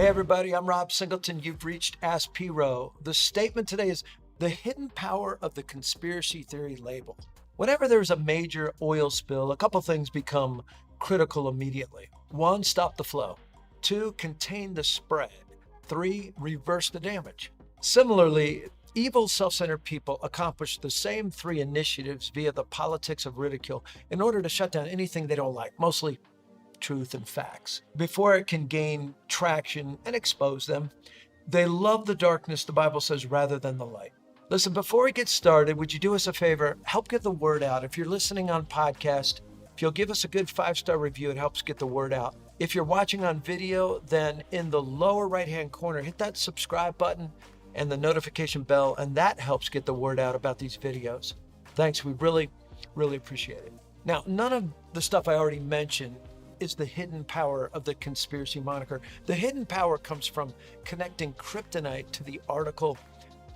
Hey everybody, I'm Rob Singleton. You've reached Ask P. Rowe. The statement today is the hidden power of the conspiracy theory label. Whenever there's a major oil spill, a couple things become critical immediately. 1, stop the flow. 2, contain the spread. 3, reverse the damage. Similarly, evil, self-centered people accomplish the same 3 initiatives via the politics of ridicule in order to shut down anything they don't like, mostly truth and facts. Before it can gain traction and expose them, they love the darkness, the Bible says, rather than the light. Listen, before we get started, would you do us a favor? Help get the word out. If you're listening on podcast, if you'll give us a good 5-star review, it helps get the word out. If you're watching on video, then in the lower right-hand corner, hit that subscribe button and the notification bell, and that helps get the word out about these videos. Thanks, we really appreciate it. Now, none of the stuff I already mentioned is the hidden power of the conspiracy moniker. The hidden power comes from connecting kryptonite to the article,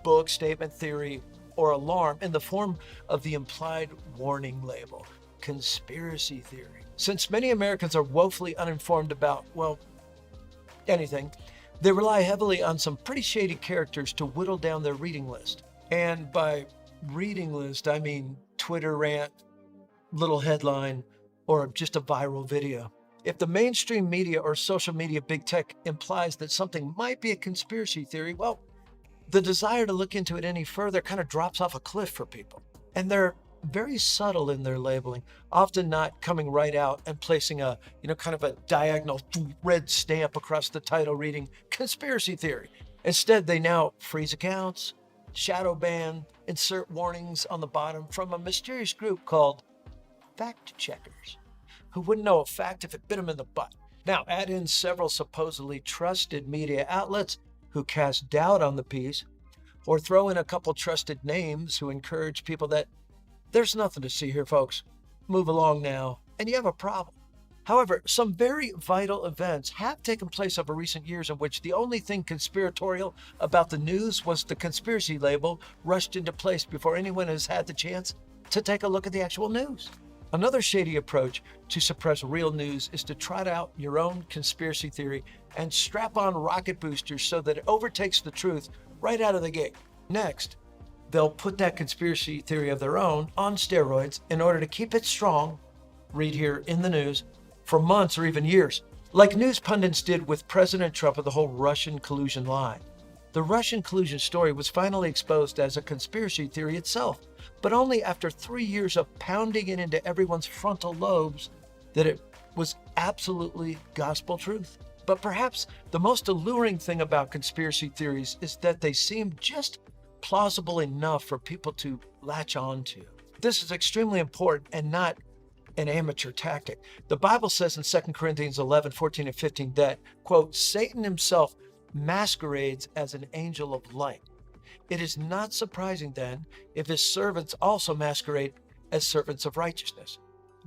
book, statement, theory, or alarm in the form of the implied warning label, conspiracy theory. Since many Americans are woefully uninformed about, well, anything, they rely heavily on some pretty shady characters to whittle down their reading list. And by reading list, I mean Twitter rant, little headline, or just a viral video. If the mainstream media or social media big tech implies that something might be a conspiracy theory, well, the desire to look into it any further kind of drops off a cliff for people. And they're very subtle in their labeling, often not coming right out and placing a, kind of a diagonal red stamp across the title reading conspiracy theory. Instead, they now freeze accounts, shadow ban, insert warnings on the bottom from a mysterious group called fact checkers, who wouldn't know a fact if it bit them in the butt. Now, add in several supposedly trusted media outlets who cast doubt on the piece, or throw in a couple trusted names who encourage people that there's nothing to see here, folks. Move along now, and you have a problem. However, some very vital events have taken place over recent years in which the only thing conspiratorial about the news was the conspiracy label rushed into place before anyone has had the chance to take a look at the actual news. Another shady approach to suppress real news is to trot out your own conspiracy theory and strap on rocket boosters so that it overtakes the truth right out of the gate. Next, they'll put that conspiracy theory of their own on steroids in order to keep it strong, read here in the news, for months or even years, like news pundits did with President Trump and the whole Russian collusion lie. The Russian collusion story was finally exposed as a conspiracy theory itself, but only after 3 years of pounding it into everyone's frontal lobes that it was absolutely gospel truth. But perhaps the most alluring thing about conspiracy theories is that they seem just plausible enough for people to latch on to. This is extremely important and not an amateur tactic. The Bible says in 2 Corinthians 11, 14, and 15 that, quote, Satan himself masquerades as an angel of light. It is not surprising then if his servants also masquerade as servants of righteousness.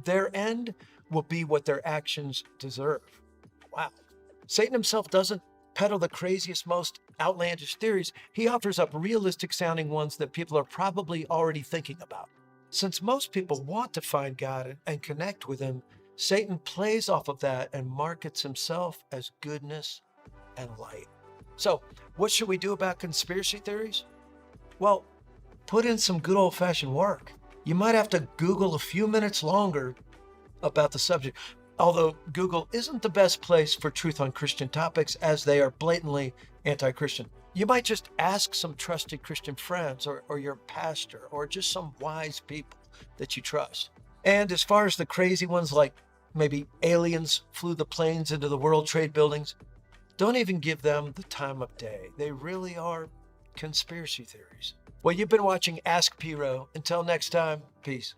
Their end will be what their actions deserve. Wow. Satan himself doesn't peddle the craziest, most outlandish theories. He offers up realistic sounding ones that people are probably already thinking about. Since most people want to find God and connect with him, Satan plays off of that and markets himself as goodness and light. So, what should we do about conspiracy theories? Well, put in some good old-fashioned work. You might have to Google a few minutes longer about the subject, although Google isn't the best place for truth on Christian topics as they are blatantly anti-Christian. You might just ask some trusted Christian friends or your pastor or just some wise people that you trust. And as far as the crazy ones like maybe aliens flew the planes into the World Trade buildings, don't even give them the time of day. They really are conspiracy theories. Well, you've been watching Ask P. Rowe. Until next time, peace.